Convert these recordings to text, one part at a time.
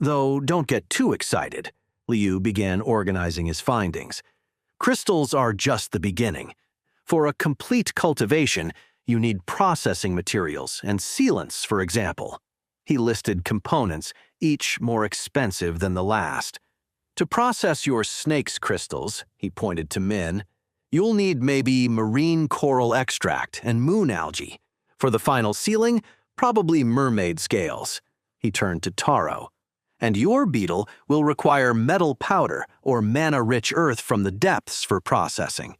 Though don't get too excited, Liu began organizing his findings. Crystals are just the beginning. For a complete cultivation, you need processing materials and sealants, for example. He listed components, each more expensive than the last. To process your snake's crystals, he pointed to Min, you'll need maybe marine coral extract and moon algae. For the final sealing, probably mermaid scales. He turned to Taro. And your beetle will require metal powder or mana-rich earth from the depths for processing.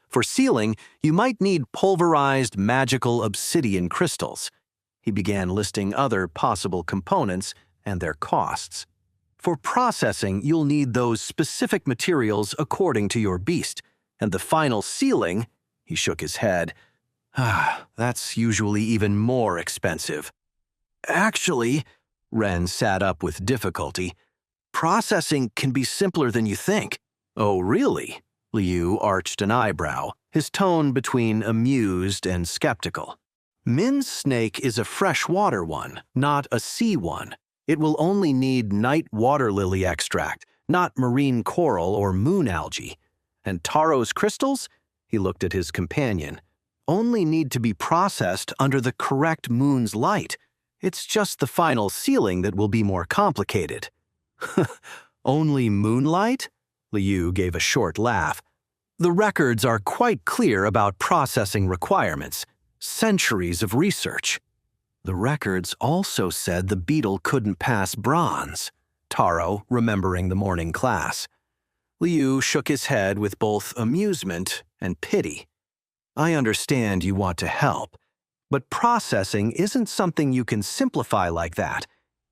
For sealing, you might need pulverized magical obsidian crystals. He began listing other possible components and their costs. For processing, you'll need those specific materials according to your beast. And the final sealing, he shook his head, that's usually even more expensive. Actually, Ren sat up with difficulty, processing can be simpler than you think. Oh, really? Liu arched an eyebrow, his tone between amused and skeptical. Min's snake is a freshwater one, not a sea one. It will only need night water lily extract, not marine coral or moon algae. And Taro's crystals, he looked at his companion, only need to be processed under the correct moon's light. It's just the final sealing that will be more complicated. Only moonlight? Liu gave a short laugh. The records are quite clear about processing requirements. Centuries of research. The records also said the beetle couldn't pass bronze. Taro, remembering the morning class. Liu shook his head with both amusement and pity. I understand you want to help, but processing isn't something you can simplify like that.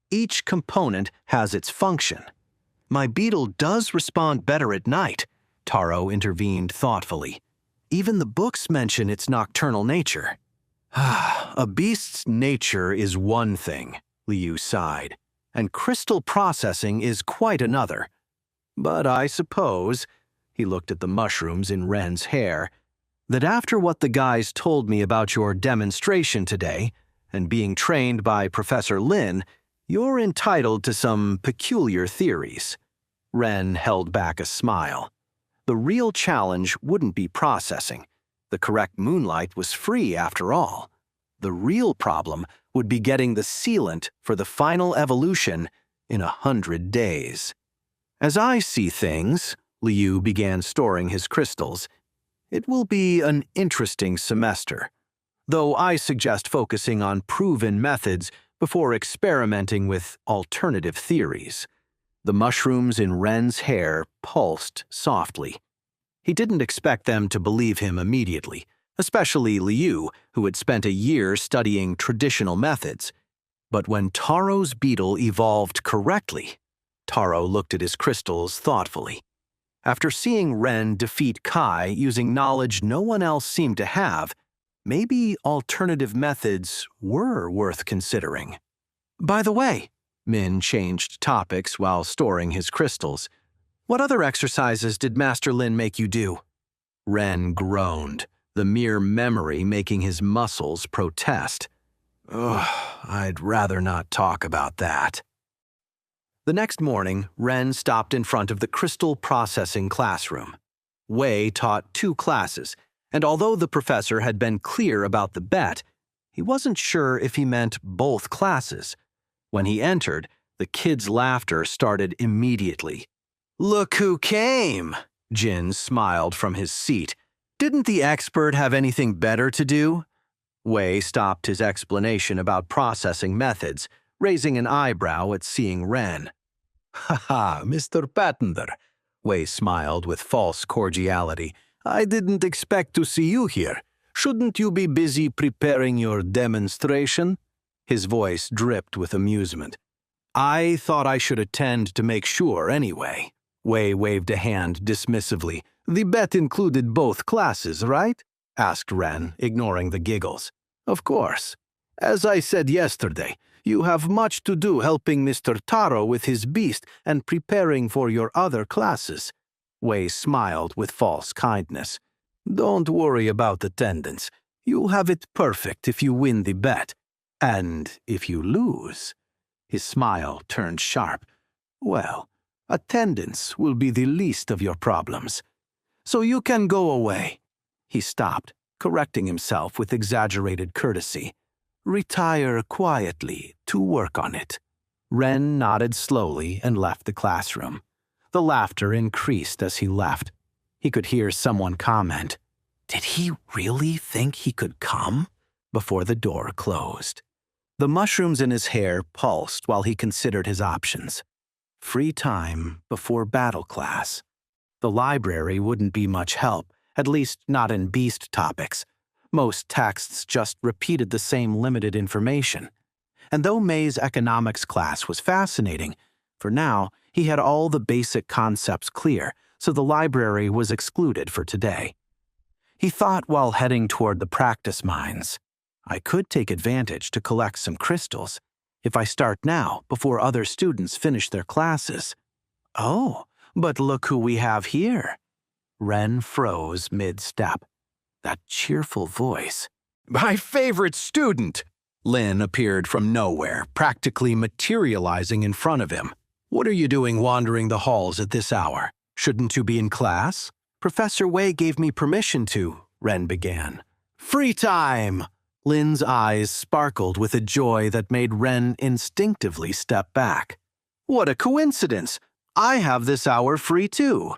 Each component has its function. My beetle does respond better at night, Taro intervened thoughtfully. Even the books mention its nocturnal nature. A beast's nature is one thing, Liu sighed, and crystal processing is quite another. But I suppose, he looked at the mushrooms in Ren's hair, that after what the guys told me about your demonstration today, and being trained by Professor Lynn, you're entitled to some peculiar theories. Ren held back a smile. The real challenge wouldn't be processing. The correct moonlight was free after all. The real problem would be getting the sealant for the final evolution in 100 days. As I see things, Liu began storing his crystals, it will be an interesting semester, though I suggest focusing on proven methods before experimenting with alternative theories. The mushrooms in Ren's hair pulsed softly. He didn't expect them to believe him immediately, especially Liu, who had spent a year studying traditional methods. But when Taro's beetle evolved correctly, Taro looked at his crystals thoughtfully. After seeing Ren defeat Kai using knowledge no one else seemed to have, maybe alternative methods were worth considering. By the way, Min changed topics while storing his crystals. What other exercises did Master Lin make you do? Ren groaned, the mere memory making his muscles protest. I'd rather not talk about that. The next morning, Ren stopped in front of the crystal processing classroom. Wei taught 2 classes, and although the professor had been clear about the bet, he wasn't sure if he meant both classes. When he entered, the kids' laughter started immediately. Look who came! Jin smiled from his seat. Didn't the expert have anything better to do? Wei stopped his explanation about processing methods, raising an eyebrow at seeing Ren. Ha, Mr. Patinder, Wei smiled with false cordiality. I didn't expect to see you here. Shouldn't you be busy preparing your demonstration? His voice dripped with amusement. I thought I should attend to make sure anyway. Wei waved a hand dismissively. The bet included both classes, right? Asked Ren, ignoring the giggles. Of course. As I said yesterday, you have much to do helping Mr. Taro with his beast and preparing for your other classes. Wei smiled with false kindness. Don't worry about attendance. You'll have it perfect if you win the bet. And if you lose... His smile turned sharp. Well, attendance will be the least of your problems. So you can go away. He stopped, correcting himself with exaggerated courtesy. Retire quietly to work on it. Ren nodded slowly and left the classroom. The laughter increased as he left. He could hear someone comment, "Did he really think he could come?" before the door closed. The mushrooms in his hair pulsed while he considered his options. Free time before battle class. The library wouldn't be much help, at least not in beast topics. Most texts just repeated the same limited information. And though May's economics class was fascinating, for now he had all the basic concepts clear, so the library was excluded for today. He thought while heading toward the practice mines, I could take advantage to collect some crystals if I start now before other students finish their classes. Oh, but look who we have here. Ren froze mid-step. That cheerful voice. My favorite student! Lynn appeared from nowhere, practically materializing in front of him. What are you doing wandering the halls at this hour? Shouldn't you be in class? Professor Wei gave me permission to, Ren began. Free time! Lynn's eyes sparkled with a joy that made Ren instinctively step back. What a coincidence! I have this hour free too.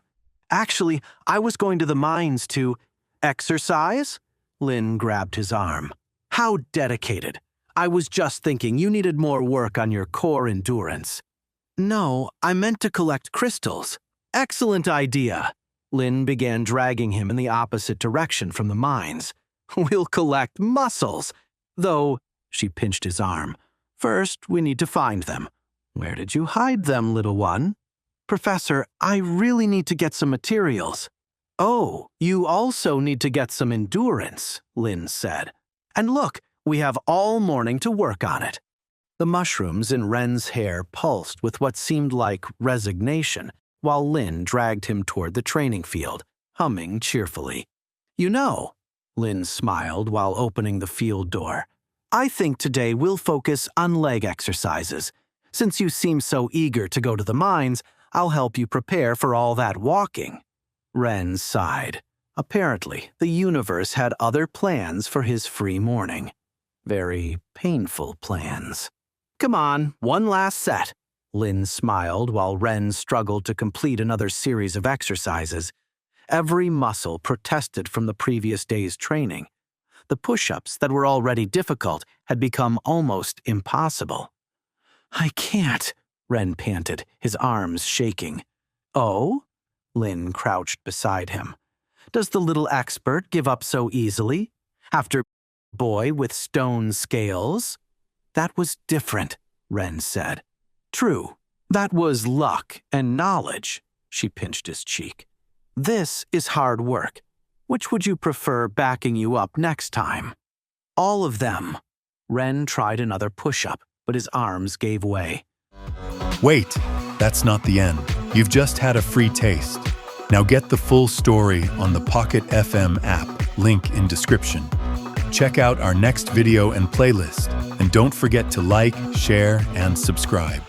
Actually, I was going to the mines to exercise? Lynn grabbed his arm. How dedicated. I was just thinking you needed more work on your core endurance. No, I meant to collect crystals. Excellent idea. Lynn began dragging him in the opposite direction from the mines. We'll collect mussels. Though, she pinched his arm. First, we need to find them. Where did you hide them, little one? Professor, I really need to get some materials. Oh, you also need to get some endurance, Lynn said. And look, we have all morning to work on it. The mushrooms in Ren's hair pulsed with what seemed like resignation, while Lynn dragged him toward the training field, humming cheerfully. You know, Lynn smiled while opening the field door. I think today we'll focus on leg exercises. Since you seem so eager to go to the mines, I'll help you prepare for all that walking. Ren sighed. Apparently, the universe had other plans for his free morning. Very painful plans. Come on, one last set. Lynn smiled while Ren struggled to complete another series of exercises. Every muscle protested from the previous day's training. The push-ups that were already difficult had become almost impossible. I can't, Ren panted, his arms shaking. Oh? Lynn crouched beside him. Does the little expert give up so easily? After boy with stone scales? That was different, Ren said. True, that was luck and knowledge, she pinched his cheek. This is hard work. Which would you prefer backing you up next time? All of them. Ren tried another push-up, but his arms gave way. Wait, that's not the end. You've just had a free taste. Now get the full story on the Pocket FM app, link in description. Check out our next video and playlist, and don't forget to like, share, and subscribe.